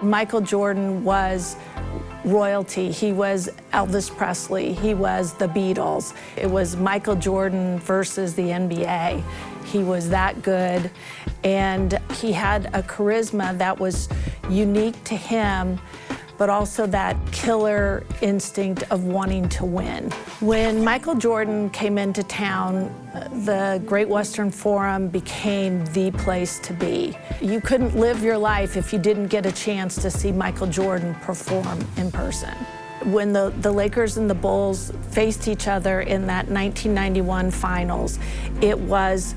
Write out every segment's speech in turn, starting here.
Michael Jordan was royalty. He was Elvis Presley. He was the Beatles. It was Michael Jordan versus the NBA. He was that good, and he had a charisma that was unique to him, but also that killer instinct of wanting to win. When Michael Jordan came into town, the Great Western Forum became the place to be. You couldn't live your life if you didn't get a chance to see Michael Jordan perform in person. When the Lakers and the Bulls faced each other in that 1991 finals, it was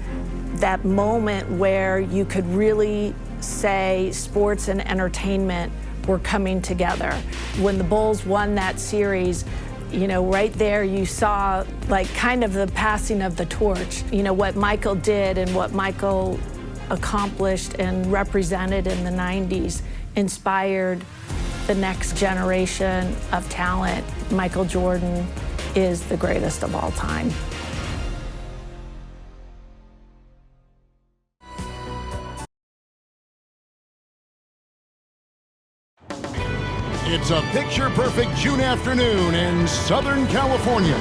that moment where you could really say sports and entertainment were coming together. When the Bulls won that series, you know, right there you saw like kind of the passing of the torch. You know, what Michael did and what Michael accomplished and represented in the 90s inspired the next generation of talent. Michael Jordan is the greatest of all time. It's a picture-perfect June afternoon in Southern California.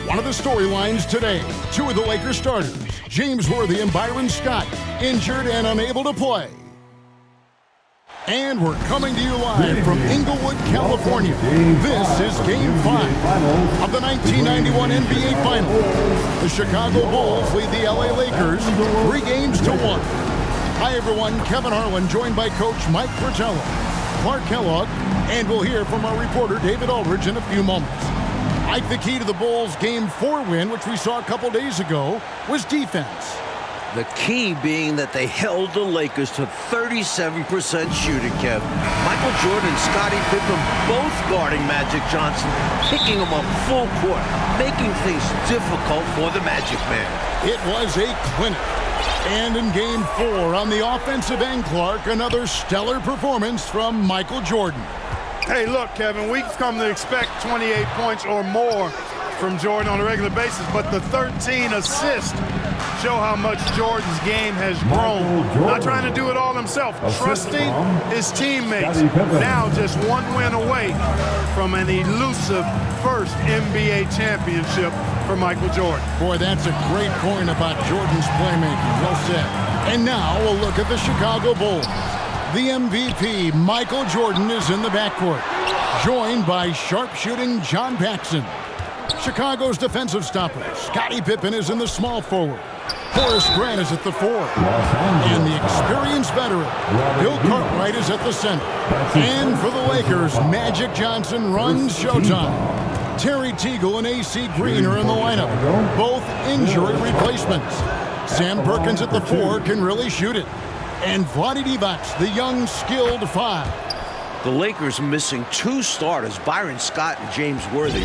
One of the storylines today, two of the Lakers starters, James Worthy and Byron Scott, injured and unable to play. And we're coming to you live from Inglewood, California. This is Game 5 of the 1991 NBA Finals. The Chicago Bulls lead the LA Lakers 3-1. Hi everyone, Kevin Harlan joined by Coach Mike Fratello, Clark Kellogg, and we'll hear from our reporter David Aldridge in a few moments. Like the key to the Bulls' Game 4 win, which we saw a couple days ago, was defense. The key being that they held the Lakers to 37% shooting, Kev. Michael Jordan and Scottie Pippen both guarding Magic Johnson, picking him up full court, making things difficult for the Magic Man. It was a clinic. And in Game 4, on the offensive end, Clark, another stellar performance from Michael Jordan. Hey, look, Kevin, we've come to expect 28 points or more from Jordan on a regular basis, but the 13 assists show how much Jordan's game has grown. Not trying to do it all himself, trusting his teammates. Now just one win away from an elusive first NBA championship for Michael Jordan. Boy, that's a great point about Jordan's playmaking. Well said. And now we'll look at the Chicago Bulls. The MVP, Michael Jordan, is in the backcourt, joined by sharpshooting John Paxson. Chicago's defensive stopper, Scottie Pippen, is in the small forward. Horace Grant is at the 4. And the experienced veteran, Bill Cartwright, is at the center. And for the Lakers, Magic Johnson runs showtime. Terry Teagle and A.C. Green are in the lineup, both injury replacements. Sam Perkins at the 4 can really shoot it. And Vlade Divac, the young, skilled 5. The Lakers missing 2 starters, Byron Scott and James Worthy.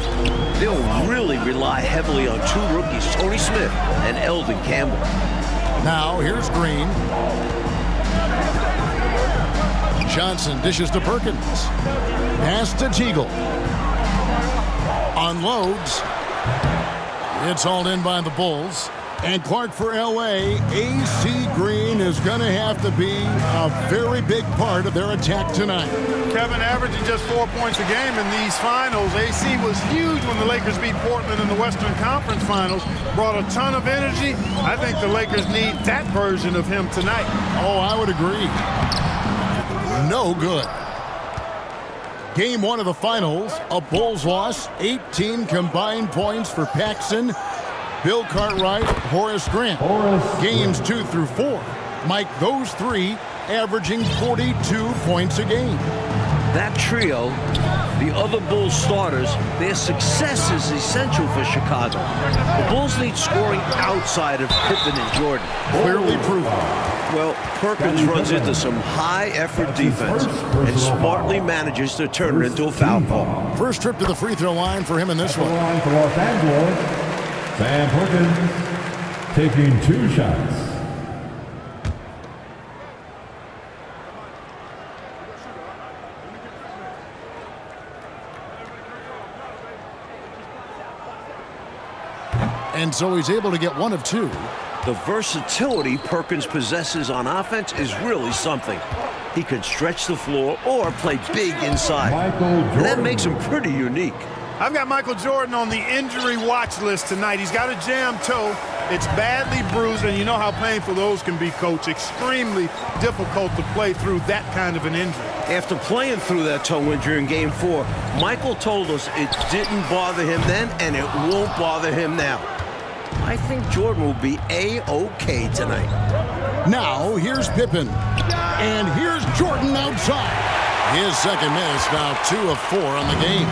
They'll really rely heavily on 2 rookies, Tony Smith and Eldon Campbell. Now, here's Green. Johnson dishes to Perkins. Pass to Teagle. Unloads. It's hauled in by the Bulls. And Clark for L.A., A.C. Green is going to have to be a very big part of their attack tonight. Kevin, averaging just 4 points a game in these finals. A.C. was huge when the Lakers beat Portland in the Western Conference Finals. Brought a ton of energy. I think the Lakers need that version of him tonight. Oh, I would agree. No good. Game 1 of the finals, a Bulls loss, 18 combined points for Paxson, Bill Cartwright, Horace Grant. Games 2 through 4, Mike, those 3 averaging 42 points a game. That trio, the other Bulls starters, their success is essential for Chicago. The Bulls need scoring outside of Pippen and Jordan. Clearly proven. Well, Perkins runs into some high-effort defense and smartly manages to turn it into a foul call. First trip to the free throw line for him in this one. For Los Angeles, Sam Perkins taking 2 shots. And so he's able to get 1 of 2. The versatility Perkins possesses on offense is really something. He can stretch the floor or play big inside. And that makes him pretty unique. I've got Michael Jordan on the injury watch list tonight. He's got a jammed toe. It's badly bruised, and you know how painful those can be, Coach. Extremely difficult to play through that kind of an injury. After playing through that toe injury in Game 4, Michael told us it didn't bother him then, and it won't bother him now. I think Jordan will be A-OK tonight. Now, here's Pippen. And here's Jordan outside. His second miss, now 2 of 4 on the game.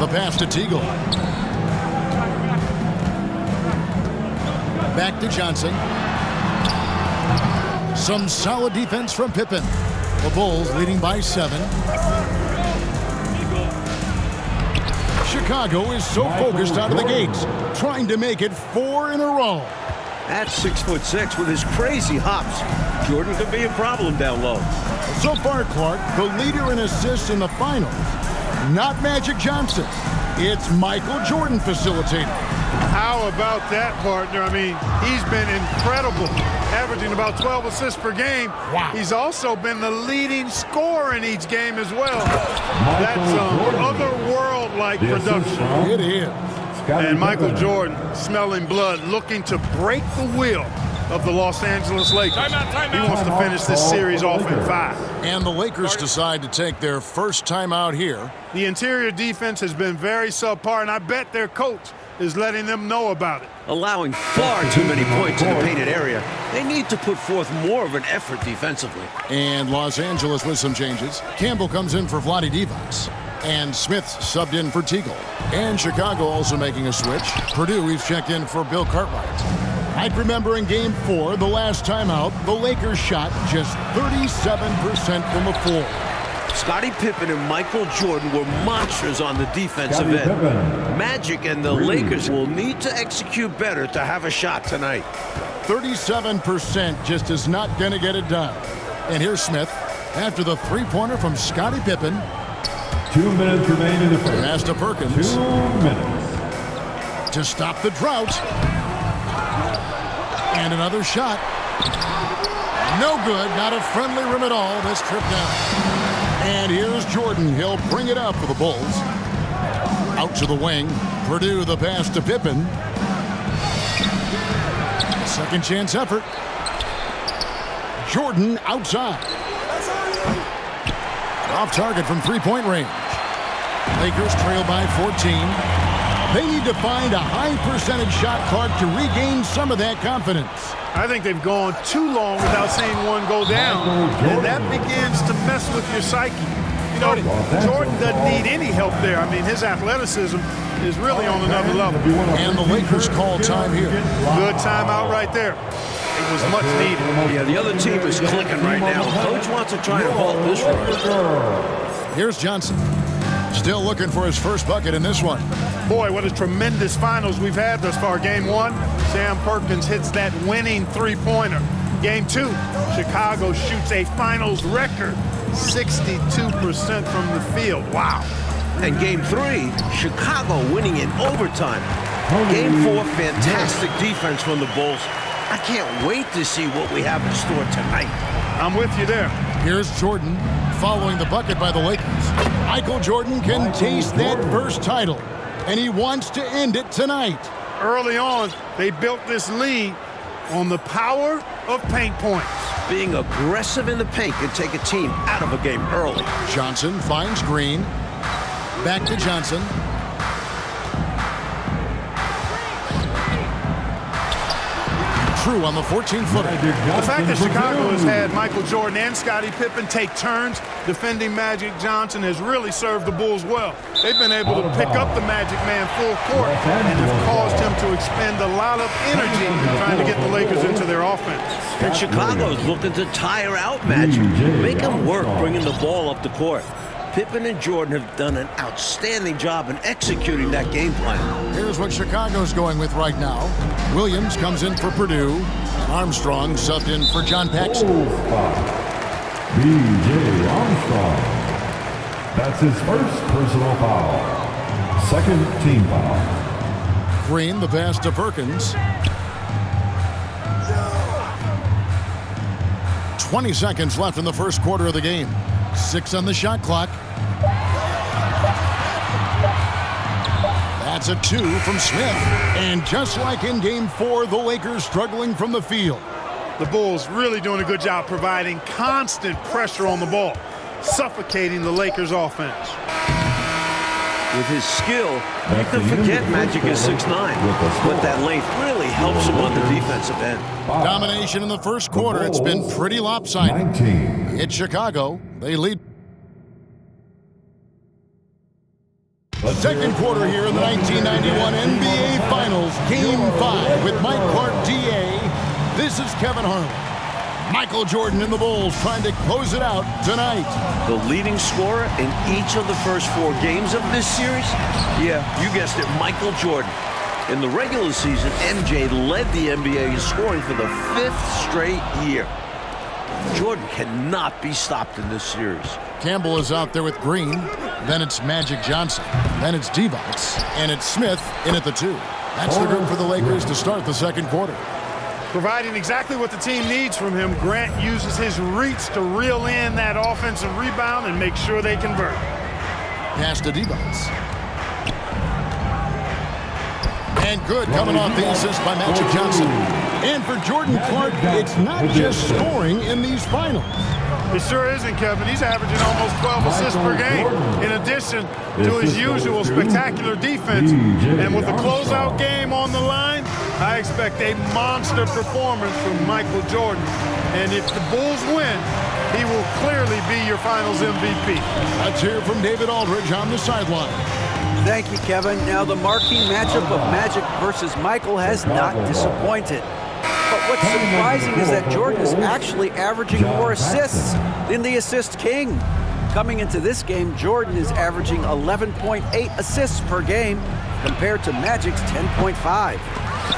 The pass to Teagle. Back to Johnson. Some solid defense from Pippen. The Bulls leading by 7. Chicago is so focused out of the gates, trying to make it 4 in a row. At 6'6" with his crazy hops, Jordan could be a problem down low. So far, Clark, the leader in assists in the finals, not Magic Johnson. It's Michael Jordan facilitating. How about that, partner? I mean, he's been incredible, averaging about 12 assists per game. Wow. He's also been the leading scorer in each game as well. That's otherworld-like production. It is. And Michael Jordan, smelling blood, looking to break the will of the Los Angeles Lakers. He wants to finish this series off in 5. And the Lakers decide to take their first timeout here. The interior defense has been very subpar, and I bet their coach is letting them know about it. Allowing far too many points in the painted area. They need to put forth more of an effort defensively. And Los Angeles with some changes. Campbell comes in for Vlade Divac. And Smith subbed in for Teagle. And Chicago also making a switch. Purdue, he's checked in for Bill Cartwright. I remember in Game 4, the last time out, the Lakers shot just 37% from the floor. Scottie Pippen and Michael Jordan were monsters on the defensive end. Magic and the Lakers will need to execute better to have a shot tonight. 37% just is not going to get it done. And here's Smith after the three-pointer from Scottie Pippen. 2 minutes remain in the first. Pass to Perkins. 2 minutes. To stop the drought. And another shot. No good. Not a friendly rim at all. This trip down. And here's Jordan. He'll bring it up for the Bulls. Out to the wing. Purdue the pass to Pippen. Second chance effort. Jordan outside. Off target from three-point range. Lakers trail by 14. They need to find a high percentage shot, Clark, to regain some of that confidence. I think they've gone too long without seeing one go down, and that begins to mess with your psyche. You know, Jordan doesn't need any help there. I mean, his athleticism is really on another level. And the Lakers call time here. Good timeout right there. It was much needed. Yeah, the other team is clicking right now. Coach wants to try and halt this run. Here's Johnson. Still looking for his first bucket in this one. Boy, what a tremendous finals we've had thus far. Game 1, Sam Perkins hits that winning three-pointer. Game 2, Chicago shoots a finals record, 62% from the field. Wow. And Game 3, Chicago winning in overtime. Game 4, fantastic defense from the Bulls. I can't wait to see what we have in store tonight. I'm with you there. Here's Jordan following the bucket by the Lakers. Michael Jordan can taste that first title, and he wants to end it tonight. Early on, they built this lead on the power of paint points. Being aggressive in the paint can take a team out of a game early. Johnson finds Green. Back to Johnson. True on the 14-footer. The fact that Chicago has had Michael Jordan and Scottie Pippen take turns defending Magic Johnson has really served the Bulls well. They've been able to pick up the Magic Man full court and have caused him to expend a lot of energy trying to get the Lakers into their offense. And Chicago's looking to tire out Magic, make him work bringing the ball up the court. Pippen and Jordan have done an outstanding job in executing that game plan. Here's what Chicago's going with right now. Williams comes in for Purdue. Armstrong subbed in for John Paxson. B.J. Armstrong. That's his first personal foul. Second team foul. Green, the pass to Perkins. 20 seconds left in the first quarter of the game. 6 on the shot clock. That's a 2 from Smith. And just like in Game 4, the Lakers struggling from the field. The Bulls really doing a good job providing constant pressure on the ball, suffocating the Lakers offense. With his skill, you can forget Magic is 6'9", but that length really helps him on the defensive end. Domination in the first quarter. It's been pretty lopsided. 19. It's Chicago. They lead. Second quarter here in the 1991 NBA Finals, Game 5 with Mike Clark, DA. This is Kevin Harlan. Michael Jordan and the Bulls trying to close it out tonight. The leading scorer in each of the first 4 games of this series? Yeah, you guessed it, Michael Jordan. In the regular season, MJ led the NBA in scoring for the 5th straight year. Jordan cannot be stopped in this series. Campbell is out there with Green. Then it's Magic Johnson. Then it's Divac. And it's Smith in at the 2. That's the group for the Lakers to start the second quarter. Providing exactly what the team needs from him, Grant uses his reach to reel in that offensive rebound and make sure they convert. Pass to Divac. And good coming off the assist by Magic Johnson. And for Jordan Clark, it's not just scoring in these finals. It sure isn't, Kevin. He's averaging almost 12 assists per game, in addition to his usual spectacular defense. And with the closeout game on the line, I expect a monster performance from Michael Jordan. And if the Bulls win, he will clearly be your Finals MVP. A cheer from David Aldridge on the sideline. Thank you, Kevin. Now, the marquee matchup of Magic versus Michael has not disappointed. But what's surprising is that Jordan is actually averaging more assists than the assist king. Coming into this game, Jordan is averaging 11.8 assists per game compared to Magic's 10.5.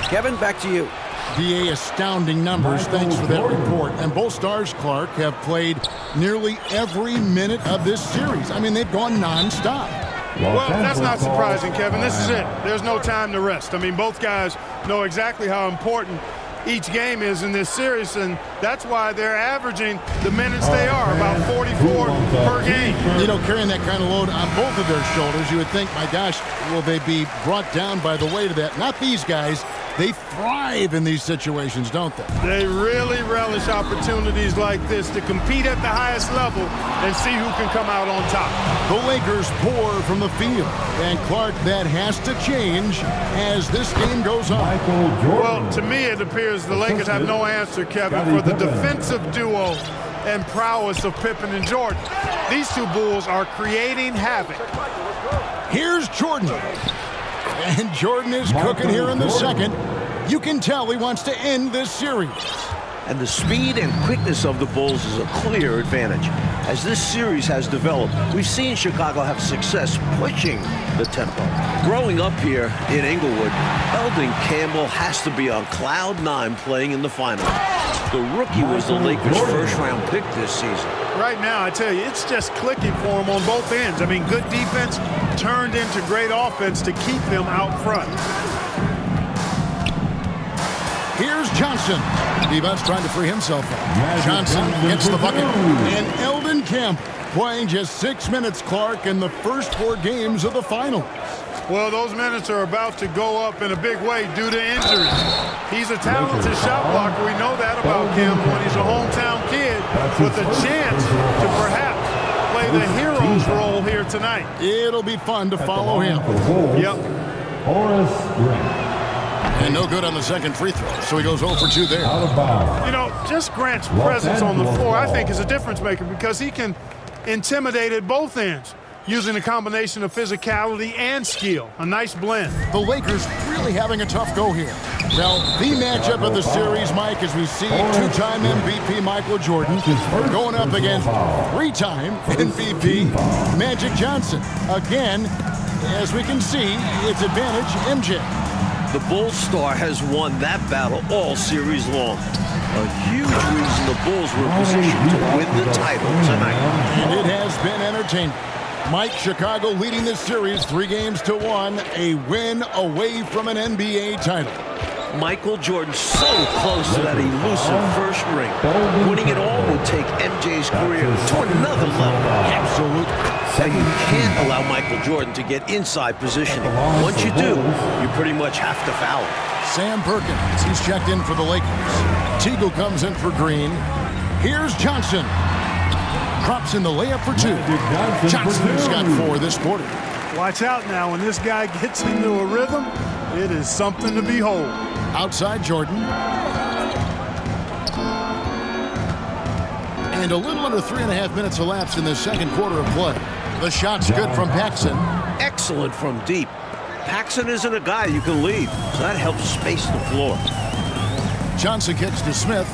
Kevin, back to you. DA, astounding numbers. Thanks for that report. And both stars, Clark, have played nearly every minute of this series. I mean, they've gone nonstop. Well, that's not surprising, Kevin. This is it. There's no time to rest. I mean, both guys know exactly how important each game is in this series, and that's why they're averaging the minutes they are, about 44 per game. You know, carrying that kind of load on both of their shoulders, you would think, my gosh, will they be brought down by the weight of that? Not these guys. They thrive in these situations, don't they? They really relish opportunities like this to compete at the highest level and see who can come out on top. The Lakers pour from the field, and Clark, that has to change as this game goes on. Well, to me, it appears the Lakers have no answer, Kevin, for the defensive duo and prowess of Pippen and Jordan. These two Bulls are creating havoc. Here's Jordan. And Jordan is cooking here in the second. You can tell he wants to end this series. And the speed and quickness of the Bulls is a clear advantage. As this series has developed, we've seen Chicago have success pushing the tempo. Growing up here in Inglewood, Eldon Campbell has to be on cloud 9 playing in the finals. The rookie was the Lakers' first-round pick this season. Right now, I tell you, it's just clicking for him on both ends. I mean, good defense turned into great offense to keep him out front. Here's Johnson. Divac trying to free himself up. Johnson gets the bucket. And Eldon Campbell playing just 6 minutes, Clark, in the first 4 games of the finals. Well, those minutes are about to go up in a big way due to injuries. He's a talented shot blocker. We know that about Campbell, and he's a hometown kid with a chance to perhaps play the hero's role here tonight. It'll be fun to follow him. Yep. Horace Grant. And no good on the second free throw, so he goes 0 for 2 there. Out of bounds. You know, just Grant's presence on the floor, I think, is a difference maker because he can intimidate at both ends, using a combination of physicality and skill. A nice blend. The Lakers really having a tough go here. Well, the matchup of the series, Mike, as we see two-time MVP Michael Jordan going up against three-time MVP Magic Johnson. Again, as we can see, it's advantage MJ. The Bulls star has won that battle all series long. A huge reason the Bulls were positioned to win the title tonight. And it has been entertaining. Mike, Chicago leading this series 3-1, a win away from an NBA title. Michael Jordan so close to that elusive first ring. Winning it all will take MJ's career to another level. Absolutely. Now, you can't allow Michael Jordan to get inside positioning. Once you do, you pretty much have to foul him. Sam Perkins, he's checked in for the Lakers. Teagle comes in for Green. Here's Johnson. Drops in the layup for 2. Johnson's got 4 this quarter. Watch out now. When this guy gets into a rhythm, it is something to behold. Outside Jordan. And a little under 3.5 minutes elapsed in the second quarter of play. The shot's good from Paxson. Excellent from deep. Paxson isn't a guy you can leave, so that helps space the floor. Johnson kicks to Smith.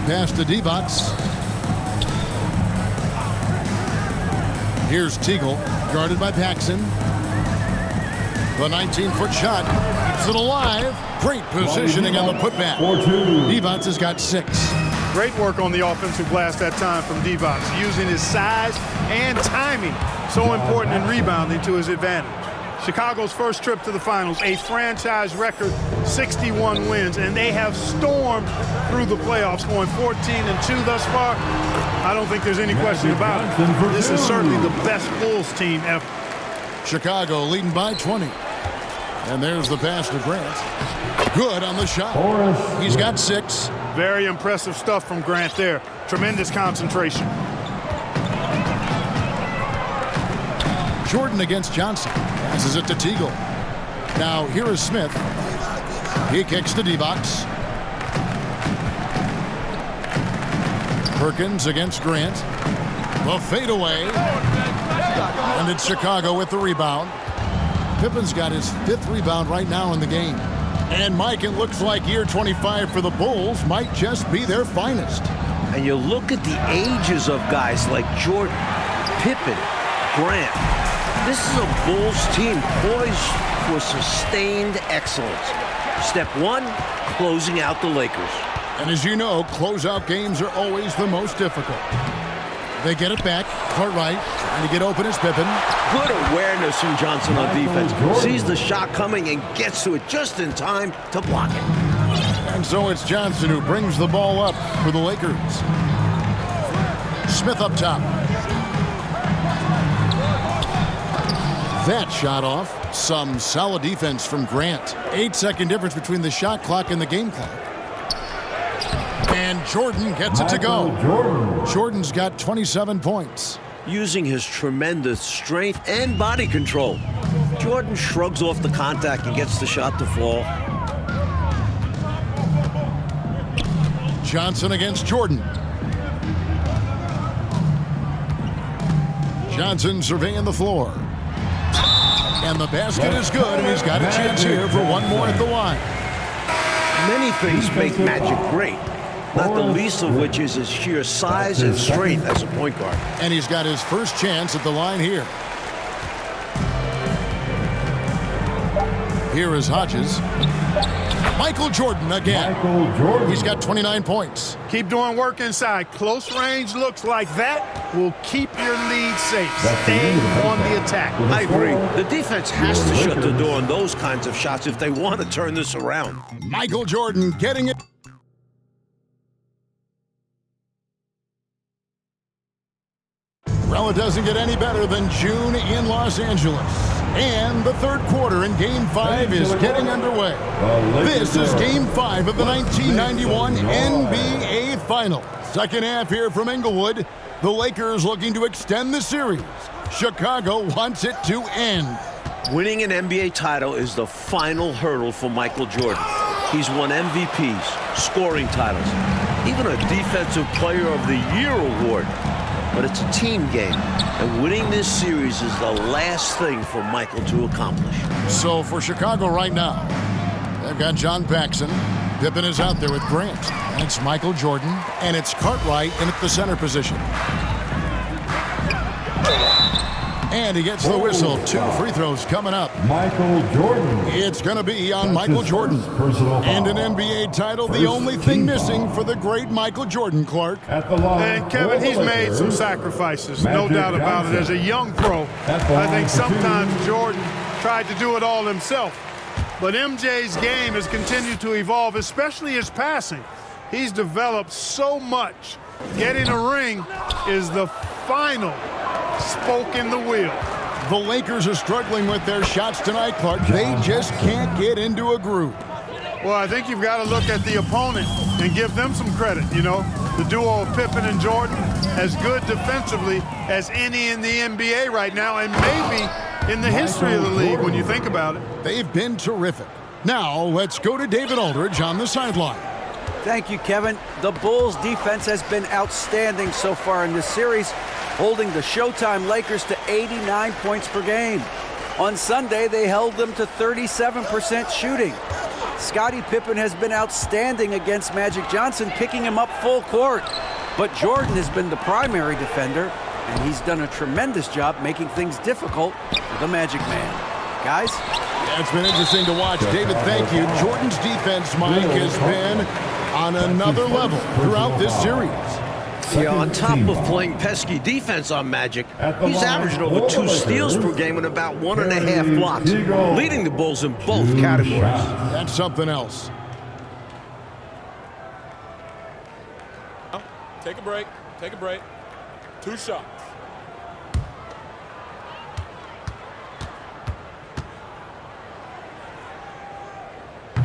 Pass to Divac. Here's Teagle, guarded by Paxson. The 19-foot shot keeps it alive. Great positioning on the putback. Divac has got 6. Great work on the offensive glass that time from Divac, using his size and timing, so important in rebounding, to his advantage. Chicago's first trip to the finals, a franchise record 61 wins, and they have stormed through the playoffs, going 14-2 thus far. I don't think there's any question about it. This is certainly the best Bulls team ever. Chicago leading by 20. And there's the pass to Grant. Good on the shot. He's got 6. Very impressive stuff from Grant there. Tremendous concentration. Jordan against Johnson. Passes it to Teagle. Now here is Smith. He kicks to Divac. Perkins against Grant. The fadeaway. And it's Chicago with the rebound. Pippen's got his 5th rebound right now in the game. And Mike, it looks like year 25 for the Bulls might just be their finest. And you look at the ages of guys like Jordan, Pippen, Grant. This is a Bulls team poised for sustained excellence. Step 1, closing out the Lakers. And as you know, closeout games are always the most difficult. They get it back. Cartwright trying to get open as Pippen. Good awareness from Johnson on defense. Sees the shot coming and gets to it just in time to block it. And so it's Johnson who brings the ball up for the Lakers. Smith up top. That shot off. Some solid defense from Grant. 8-second difference between the shot clock and the game clock. And Jordan gets it to go. Jordan's got 27 points. Using his tremendous strength and body control, Jordan shrugs off the contact and gets the shot to fall. Johnson against Jordan. Johnson surveying the floor. And the basket is good, and he's got a chance here for one more at the line. Many things make Magic great, not the least of which is his sheer size and strength as a point guard. And he's got his first chance at the line here. Here is Hodges. Michael Jordan again. He's got 29 points. Keep doing work inside. Close range looks like that will keep your lead safe. Stay on the attack. I agree. The defense has to shut the door on those kinds of shots if they want to turn this around. Michael Jordan getting it. Well, it doesn't get any better than June in Los Angeles. And the third quarter in Game 5 is getting underway. This is Game 5 of the 1991 NBA Final. Second half here from Inglewood. The Lakers looking to extend the series. Chicago wants it to end. Winning an NBA title is the final hurdle for Michael Jordan. He's won MVPs, scoring titles, even a Defensive Player of the Year award. But it's a team game, and winning this series is the last thing for Michael to accomplish. So for Chicago right now, they've got John Paxson. Pippen is out there with Grant. And it's Michael Jordan, and it's Cartwright in at the center position. And he gets the whistle. 2 free throws coming up. Michael Jordan. It's going to be on Michael his Jordan. first personal And an foul. NBA title, the First only thing team missing foul. for the great Michael Jordan, Clark. At the line, And Kevin, for he's the made some Lakers, sacrifices, no Magic doubt about it. As Johnson. a young pro, At the I line think for sometimes two. Jordan tried to do it all himself. But MJ's game has continued to evolve, especially his passing. He's developed so much. Getting a ring is the final spoke in the wheel. The Lakers are struggling with their shots tonight, Clark. They just can't get into a groove. Well, I think you've got to look at the opponent and give them some credit, you know. The duo of Pippen and Jordan, as good defensively as any in the NBA right now, and maybe in the history of the league when you think about it. They've been terrific. Now, let's go to David Aldridge on the sideline. Thank you, Kevin. The Bulls' defense has been outstanding so far in this series, holding the Showtime Lakers to 89 points per game. On Sunday, they held them to 37% shooting. Scottie Pippen has been outstanding against Magic Johnson, picking him up full court. But Jordan has been the primary defender, and he's done a tremendous job making things difficult for the Magic Man. Guys? Yeah, it's been interesting to watch. David, thank you. Jordan's defense, Mike, has been on another level throughout this series. Yeah, on top of playing pesky defense on Magic, he's averaging over 2 steals per game and about 1.5 blocks, leading the Bulls in both categories. That's something else. Take a break. Take a break. 2 shots.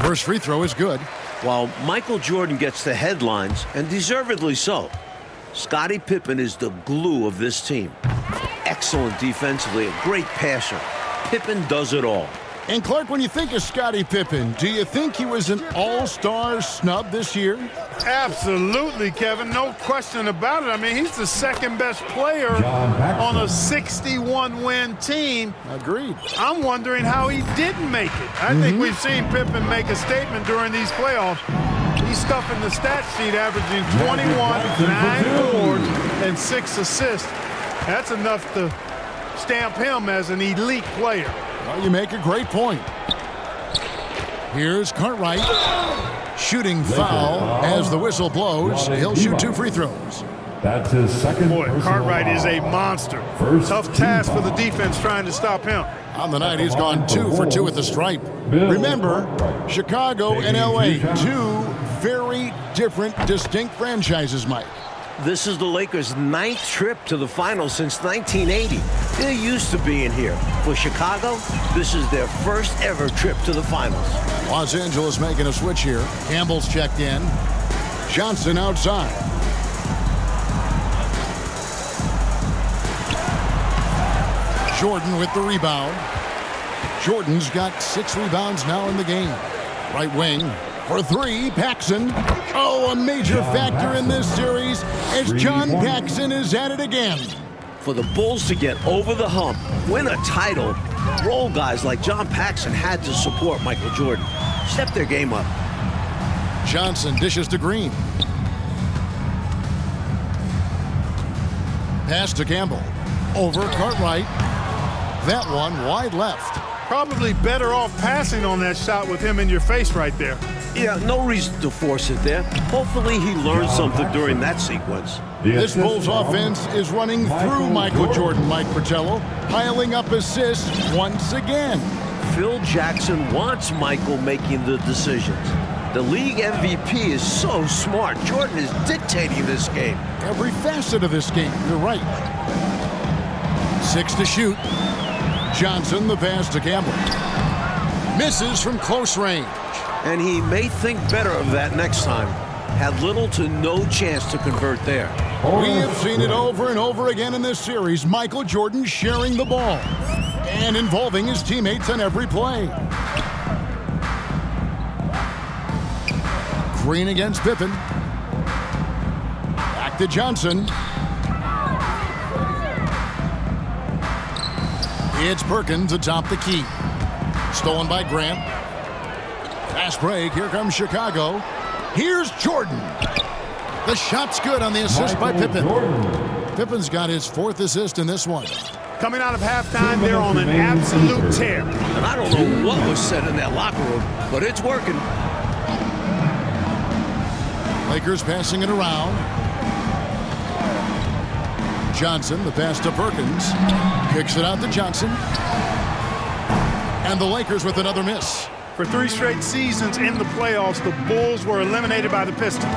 First free throw is good. While Michael Jordan gets the headlines, and deservedly so, Scottie Pippen is the glue of this team. Excellent defensively, a great passer. Pippen does it all. And Clark, when you think of Scottie Pippen, do you think he was an all-star snub this year? Absolutely, Kevin. No question about it. I mean, he's the second best player on a 61-win team. Agreed. I'm wondering how he didn't make it. I think we've seen Pippen make a statement during these playoffs. He's stuffing the stat sheet, averaging 21, 9 boards, and 6 assists. That's enough to stamp him as an elite player. Well, you make a great point. Here's Cartwright. Shooting foul as the whistle blows. He'll shoot 2 free throws. That's his second. Boy, personal Cartwright is a foul. monster. First Tough team task for foul. the defense trying to stop him. On the night, he's gone 2 for 2 at the stripe. Remember, Chicago and LA, 2 very different, distinct franchises, Mike. This is the Lakers' 9th trip to the finals since 1980. They're used to being here. For Chicago, this is their first ever trip to the finals. Los Angeles making a switch here. Campbell's checked in. Johnson outside. Jordan with the rebound. Jordan's got 6 rebounds now in the game. Right wing for 3, Paxson. Oh, a major factor in this series as John Paxson is at it again. For the Bulls to get over the hump, win a title, role guys like John Paxson had to support Michael Jordan. Step their game up. Johnson dishes to Green. Pass to Campbell. Over Cartwright. That one wide left. Probably better off passing on that shot with him in your face right there. Yeah, no reason to force it there. Hopefully he learned something during that sequence. This Bulls offense is running through Michael Jordan, Mike Fratello, piling up assists once again. Phil Jackson wants Michael making the decisions. The league MVP is so smart. Jordan is dictating this game. Every facet of this game, you're right. 6 to shoot. Johnson, the pass to Campbell. Misses from close range. And he may think better of that next time. Had little to no chance to convert there. We have seen it over and over again in this series. Michael Jordan sharing the ball and involving his teammates on every play. Green against Pippen. Back to Johnson. It's Perkins atop the key. Stolen by Grant. Fast break. Here comes Chicago. Here's Jordan. The shot's good on the assist by Pippen. Pippen's got his 4th assist in this one. Coming out of halftime, they're on an absolute tear. And I don't know what was said in that locker room, but it's working. Lakers passing it around. Johnson, the pass to Perkins. Kicks it out to Johnson. And the Lakers with another miss. For 3 straight seasons in the playoffs, the Bulls were eliminated by the Pistons.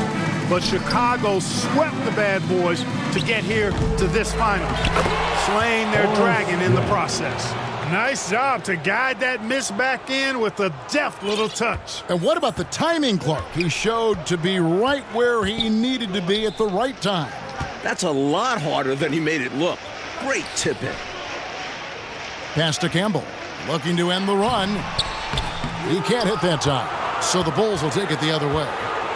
But Chicago swept the bad boys to get here to this final, slaying their dragon in the process. Nice job to guide that miss back in with a deft little touch. And what about the timing, Clark? He showed to be right where he needed to be at the right time. That's a lot harder than he made it look. Great tip in. Pass to Campbell, looking to end the run. He can't hit that time, so the Bulls will take it the other way.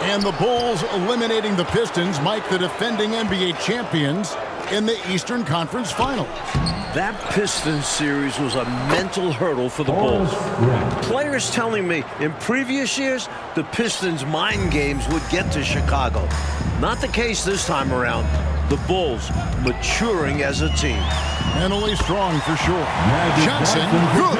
And the Bulls eliminating the Pistons, Mike, the defending NBA champions, in the Eastern Conference Finals. That Pistons series was a mental hurdle for the Bulls. Players telling me in previous years, the Pistons' mind games would get to Chicago. Not the case this time around. The Bulls maturing as a team. Mentally strong for sure. Johnson, good.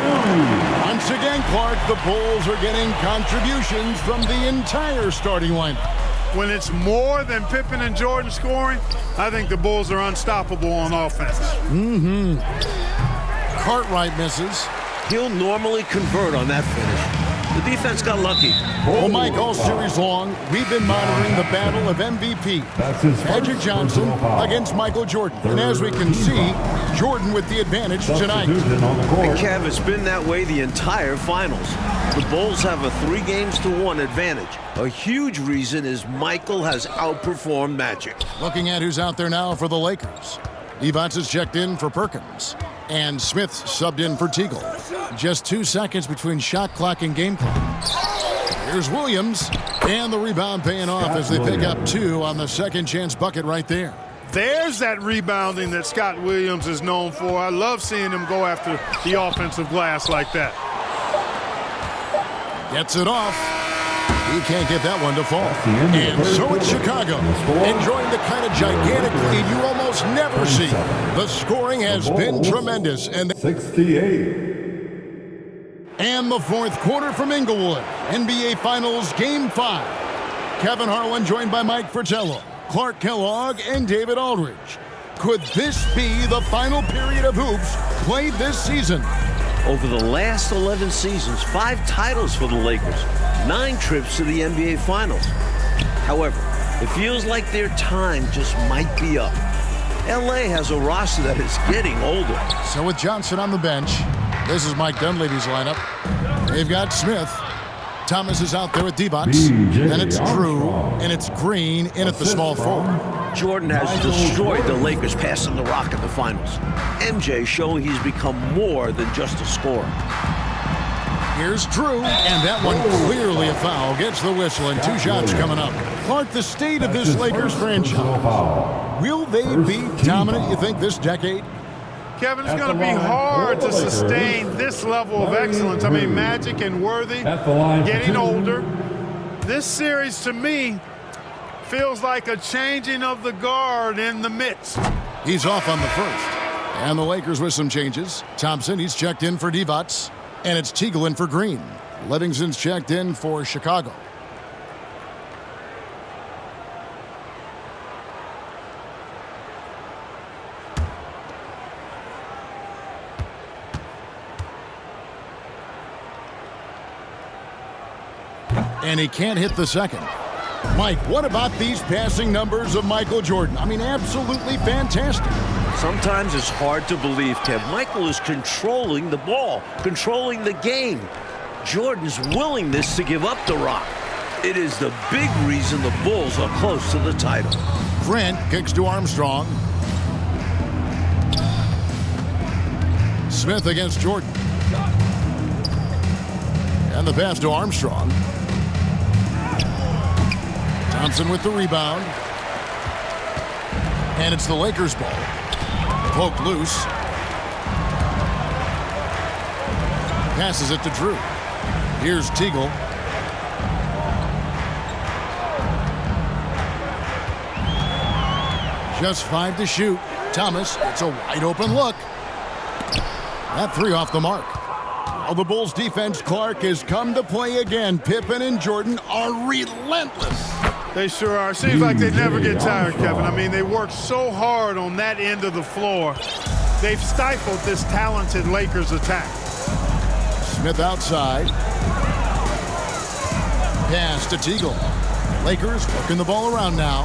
Once again, Clark, the Bulls are getting contributions from the entire starting lineup. When it's more than Pippen and Jordan scoring, I think the Bulls are unstoppable on offense. Cartwright misses. He'll normally convert on that finish. The defense got lucky. Well, Mike, all series long, we've been monitoring the battle of MVP. Magic Johnson against Michael Jordan. And as we can see, Jordan with the advantage tonight. And Kev, it's been that way the entire finals. The Bulls have a 3-1 advantage. A huge reason is Michael has outperformed Magic. Looking at who's out there now for the Lakers. Evans is checked in for Perkins. And Smith subbed in for Teagle. Just 2 seconds between shot clock and game clock. Here's Williams. And the rebound paying off as they pick up 2 on the second chance bucket right there. There's that rebounding that Scott Williams is known for. I love seeing him go after the offensive glass like that. Gets it off. He can't get that one to fall. And so it's Chicago, enjoying the kind of gigantic lead you almost never see. The scoring has been tremendous. And 68. And the fourth quarter from Inglewood, NBA Finals Game 5. Kevin Harlan joined by Mike Fratello, Clark Kellogg, and David Aldridge. Could this be the final period of hoops played this season? Over the last 11 seasons, 5 titles for the Lakers, 9 trips to the NBA Finals. However, it feels like their time just might be up. LA has a roster that is getting older. So with Johnson on the bench, this is Mike Dunleavy's lineup. They've got Smith. Thomas is out there with D-Bots. Then it's Drew, and it's Green in at the small forward. Jordan has destroyed the Lakers passing the rock in the finals. MJ showing he's become more than just a scorer. Here's Drew, and that one clearly a foul. Gets the whistle, and 2 shots coming up. Clark, the state of this Lakers franchise. Will they be dominant, you think, this decade? Kevin, it's going to be hard to sustain this level of excellence. I mean, Magic and Worthy getting older. This series, to me, feels like a changing of the guard in the midst. He's off on the first. And the Lakers with some changes. Thompson, he's checked in for Divac. And it's Teagle in for Green. Livingston's checked in for Chicago. And he can't hit the second. Mike, what about these passing numbers of Michael Jordan? I mean, absolutely fantastic. Sometimes it's hard to believe, Kev. Michael is controlling the ball, controlling the game. Jordan's willingness to give up the rock. It is the big reason the Bulls are close to the title. Grant kicks to Armstrong. Smith against Jordan. And the pass to Armstrong. Thompson with the rebound. And it's the Lakers' ball. Poked loose. Passes it to Drew. Here's Teagle. Just 5 to shoot. Thomas, it's a wide open look. That three off the mark. Well, the Bulls defense, Clark, has come to play again. Pippen and Jordan are relentless. They sure are. Seems like they never get tired, Kevin. I mean, they work so hard on that end of the floor. They've stifled this talented Lakers attack. Smith outside. Pass to Teagle. Lakers working the ball around now.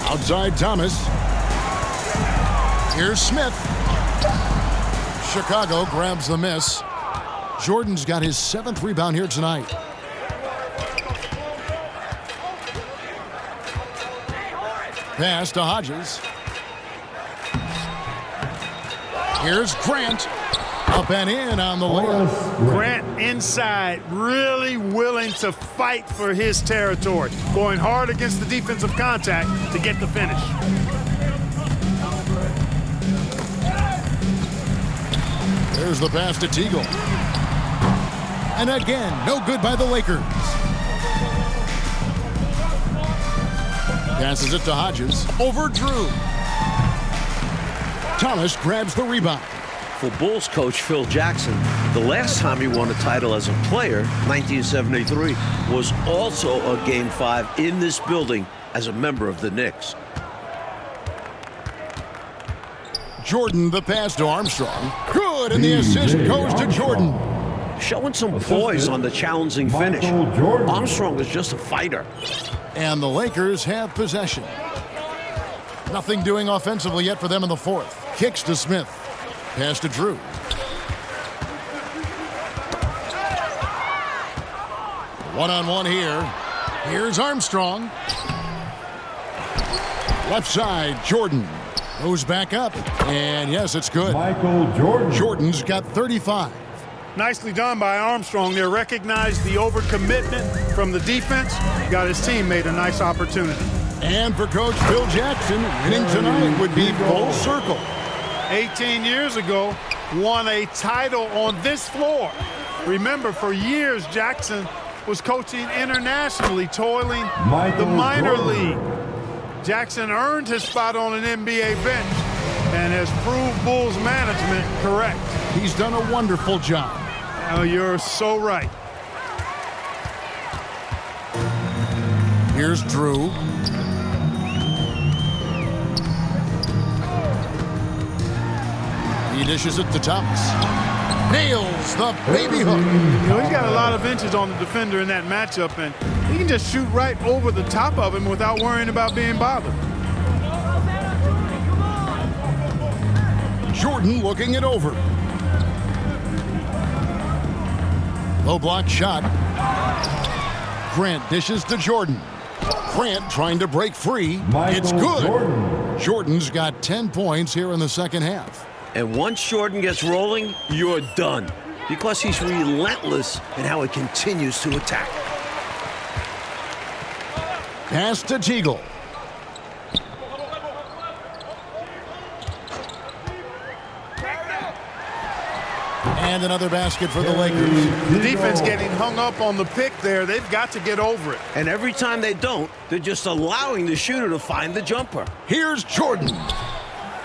Outside Thomas. Here's Smith. Chicago grabs the miss. Jordan's got his 7th rebound here tonight. Pass to Hodges. Here's Grant. Up and in on the layup. Grant inside, really willing to fight for his territory. Going hard against the defensive contact to get the finish. There's the pass to Teagle. And again, no good by the Lakers. Passes it to Hodges. Over Drew. Thomas grabs the rebound. For Bulls coach Phil Jackson, the last time he won a title as a player, 1973, was also a Game 5 in this building as a member of the Knicks. Jordan, the pass to Armstrong. Good, and the assist goes to Jordan. Showing some poise on the challenging finish. Armstrong is just a fighter. And the Lakers have possession. Nothing doing offensively yet for them in the fourth. Kicks to Smith. Pass to Drew. One-on-one here. Here's Armstrong. Left side, Jordan. Goes back up. And yes, it's good. Michael Jordan. Jordan's got 35. Nicely done by Armstrong there. Recognized the overcommitment from the defense. Got his teammate a nice opportunity. And for Coach Phil Jackson, winning tonight would be full circle. 18 years ago, won a title on this floor. Remember, for years, Jackson was coaching internationally, toiling the minor league. Jackson earned his spot on an NBA bench and has proved Bulls management correct. He's done a wonderful job. Oh, you're so right. Here's Drew. He dishes it to Thomas. Nails the baby hook. You know, he's got a lot of inches on the defender in that matchup, and he can just shoot right over the top of him without worrying about being bothered. Jordan looking it over. Low block shot. Grant dishes to Jordan. Grant trying to break free. It's good. Jordan's got 10 points here in the second half. And once Jordan gets rolling, you're done. Because he's relentless in how he continues to attack. Pass to Teagle. And another basket for the Lakers. The defense getting hung up on the pick there. They've got to get over it. And every time they don't, they're just allowing the shooter to find the jumper. Here's Jordan.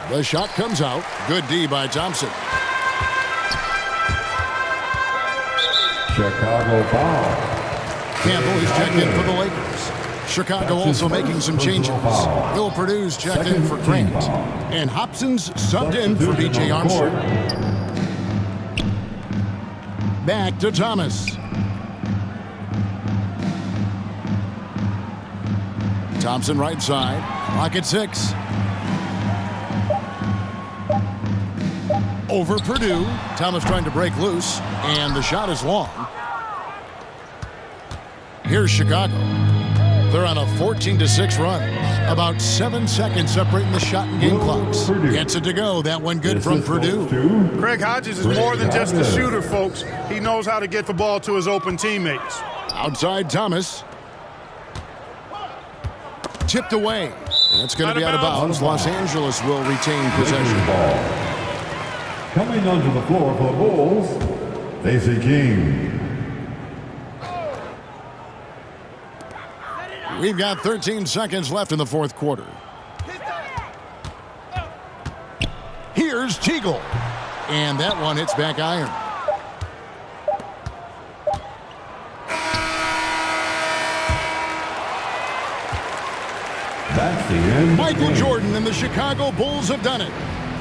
The shot comes out. Good D by Thompson. Chicago foul. Campbell is checked in for the Lakers. Chicago also making some changes. Bill Purdue's checked in for Grant. And Hobson's subbed in for B.J. Armstrong. Back to Thomas. Thompson right side. Clock at 6. Over Purdue. Thomas trying to break loose. And the shot is long. Here's Chicago. They're on a 14-6 run. About 7 seconds separating the shot and game clocks. Gets it to go. That one good from Purdue. Craig Hodges is more than just a shooter, folks. He knows how to get the ball to his open teammates. Outside Thomas. Tipped away. That's going to be out of bounds. Los Angeles will retain possession. Coming onto the floor for the Bulls, Stacey King. We've got 13 seconds left in the fourth quarter. Here's Teagle. And that one hits back iron. That's the end. Michael Jordan and the Chicago Bulls have done it.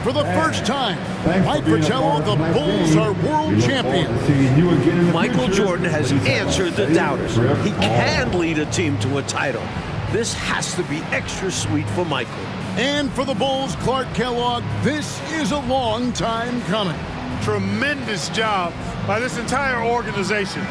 For the first time, Mike Fratello, the Bulls are world champions. Michael Jordan has answered the doubters. He can lead a team to a title. This has to be extra sweet for Michael. And for the Bulls, Clark Kellogg, this is a long time coming. Tremendous job by this entire organization.